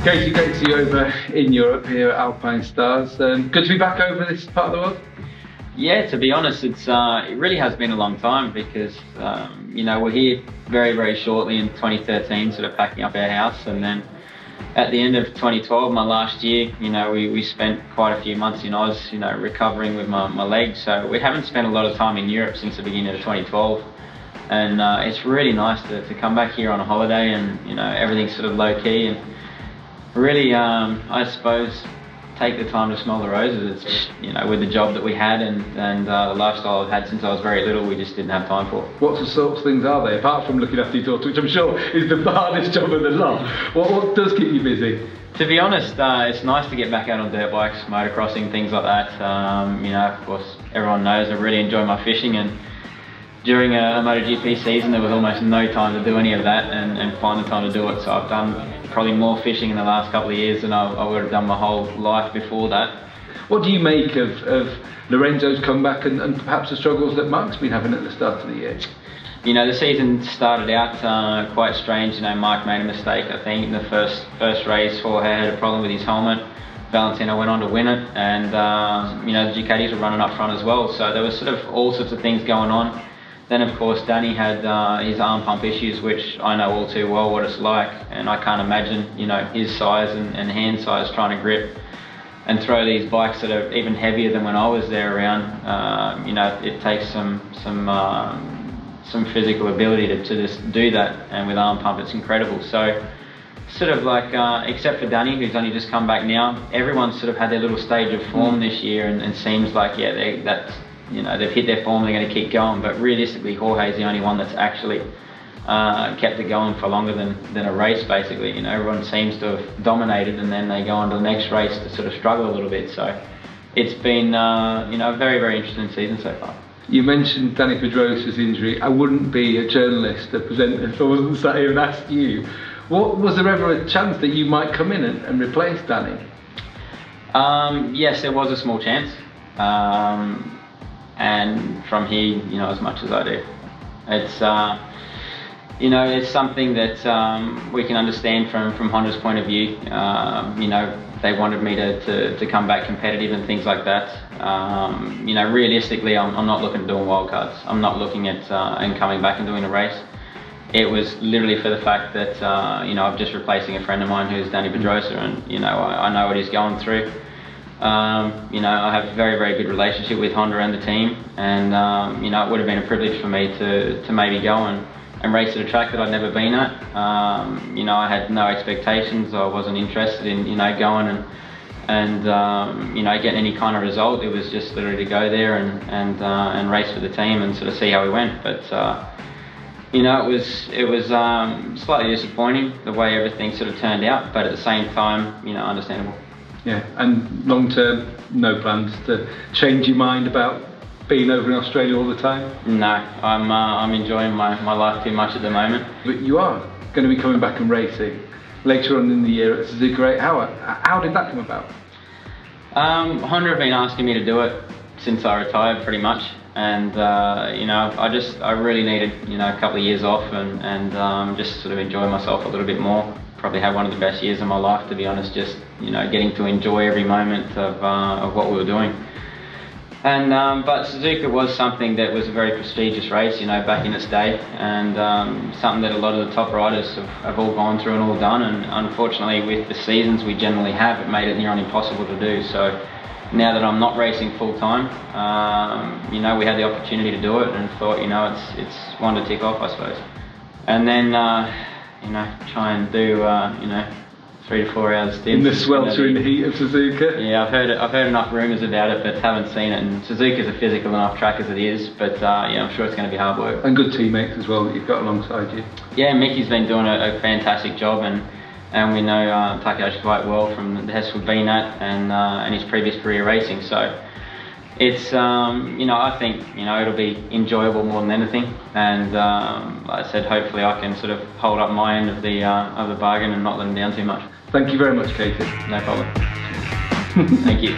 Casey, great to see you over in Europe here at Alpinestars. Good to be back over this part of the world. Yeah, to be honest, it really has been a long time because you know, we're here very shortly in 2013, sort of packing up our house, and then at the end of 2012, my last year, you know, we spent quite a few months in Oz, you know, recovering with my leg. So we haven't spent a lot of time in Europe since the beginning of 2012, and it's really nice to come back here on a holiday, and you know, everything's sort of low key and really, I suppose, take the time to smell the roses. It's, you know, with the job that we had and the lifestyle I've had since I was very little, we just didn't have time for. What sorts of things are they, apart from looking after your daughter, which I'm sure is the hardest job of the lot? What does keep you busy? To be honest, it's nice to get back out on dirt bikes, motocrossing, things like that. You know, of course, everyone knows I really enjoy my fishing, and during a MotoGP season there was almost no time to do any of that and find the time to do it. So I've done probably more fishing in the last couple of years than I would have done my whole life before that. What do you make of Lorenzo's comeback and perhaps the struggles that Mark's been having at the start of the year? You know, the season started out quite strange. You know, Mark made a mistake, I think, in the first race. Jorge had a problem with his helmet. Valentino went on to win it, and you know, the Ducatis were running up front as well. So there was sort of all sorts of things going on. Then of course Danny had his arm pump issues, which I know all too well what it's like, and I can't imagine, you know, his size and hand size trying to grip and throw these bikes that are even heavier than when I was there around. You know, it takes some physical ability to just do that, and with arm pump it's incredible. So sort of like, except for Danny, who's only just come back now, everyone's sort of had their little stage of form this year, and seems like, yeah, that's, you know, they've hit their form, they're going to keep going. But realistically, Jorge's the only one that's actually kept it going for longer than a race, basically. You know, everyone seems to have dominated, and then they go on to the next race to sort of struggle a little bit. So it's been, you know, a very interesting season so far. You mentioned Danny Pedrosa's injury. I wouldn't be a journalist, a presenter, if I wasn't sat here and asked you. Was there ever a chance that you might come in and replace Danny? Yes, there was a small chance. And from here, you know, as much as I do, it's you know, it's something that we can understand from Honda's point of view. You know, they wanted me to come back competitive and things like that. You know, realistically, I'm not looking at doing wildcards. I'm not looking at and coming back and doing a race. It was literally for the fact that you know, I'm just replacing a friend of mine who's Danny Pedrosa, and you know, I know what he's going through. You know, I have a very good relationship with Honda and the team, and you know, it would have been a privilege for me to maybe go and race at a track that I'd never been at. You know, I had no expectations. I wasn't interested in, you know, going and you know, getting any kind of result. It was just literally to go there and race for the team and sort of see how we went. But you know, it was slightly disappointing the way everything sort of turned out, but at the same time, you know, understandable. Yeah, and long term, no plans to change your mind about being over in Australia all the time? No, I'm enjoying my life too much at the moment. But you are going to be coming back and racing later on in the year at Suzuka 8. How did that come about? Honda have been asking me to do it since I retired, pretty much, and you know, I really needed, you know, a couple of years off and just sort of enjoy myself a little bit more. Probably had one of the best years of my life, to be honest, just, you know, getting to enjoy every moment of what we were doing. And but Suzuka was something that was a very prestigious race, you know, back in its day, and something that a lot of the top riders have all gone through and all done, and unfortunately with the seasons we generally have, it made it near on impossible to do. So now that I'm not racing full time, you know, we had the opportunity to do it, and thought, you know, it's one to tick off, I suppose. And then you know, try and do, you know, 3 to 4 hours stints. In the sweltering heat of Suzuka? Yeah, I've heard enough rumours about it, but haven't seen it. And Suzuka's a physical enough track as it is, but yeah, I'm sure it's going to be hard work. And good teammates as well that you've got alongside you. Yeah, Mickey's been doing a fantastic job, and we know Takayoshi quite well from the Hess we've been at, and his previous career racing. So it's, you know, I think, you know, it'll be enjoyable more than anything, and like I said, hopefully I can sort of hold up my end of the bargain and not let them down too much. Thank you very much, Casey. No problem. Thank you.